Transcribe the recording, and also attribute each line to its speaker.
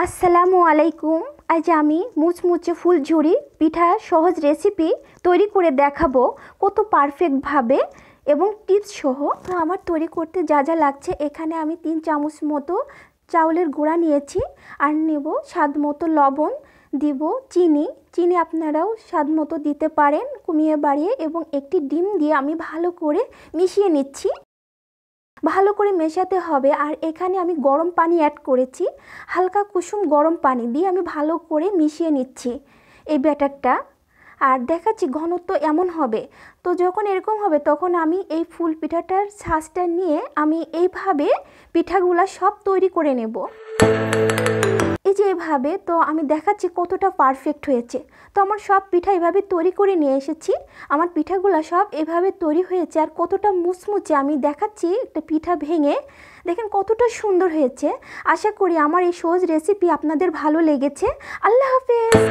Speaker 1: আসসালামু আলাইকুম। আজ আমি মুচমুচে ফুলঝুরি পিঠার সহজ রেসিপি তৈরি করে দেখাবো কত পারফেক্টভাবে এবং টিপস সহ। তো আমার তৈরি করতে যা যা লাগছে, এখানে আমি 3 চামচ মতো চাউলের গুঁড়া নিয়েছি, আর নেব স্বাদ মতো লবণ, দিব চিনি আপনারাও স্বাদ মতো দিতে পারেন কমিয়ে বাড়িয়ে, এবং একটি ডিম দিয়ে আমি ভালো করে মিশিয়ে নিচ্ছি। ভালো করে মেশাতে হবে। আর এখানে আমি গরম পানি অ্যাড করেছি, হালকা কুসুম গরম পানি দিয়ে আমি ভালো করে মিশিয়ে নিচ্ছি এই ব্যাটারটা। আর দেখাচ্ছি ঘনত্ব এমন হবে। তো যখন এরকম হবে তখন আমি এই ফুল পিঠাটার ছাঁচটা নিয়ে আমি এইভাবে পিঠাগুলা সব তৈরি করে নেব। এই যে এভাবে, তো আমি দেখাচ্ছি কতটা পারফেক্ট হয়েছে। তো আমার সব পিঠা এভাবে তৈরি করে নিয়ে এসেছি। আমার পিঠাগুলো সব এভাবে তৈরি হয়েছে, আর কতটা মুচমুচে আমি দেখাচ্ছি একটা পিঠা ভেঙে। দেখেন কতটা সুন্দর হয়েছে। আশা করি আমার এই সহজ রেসিপি আপনাদের ভালো লেগেছে। আল্লাহ হাফেজ।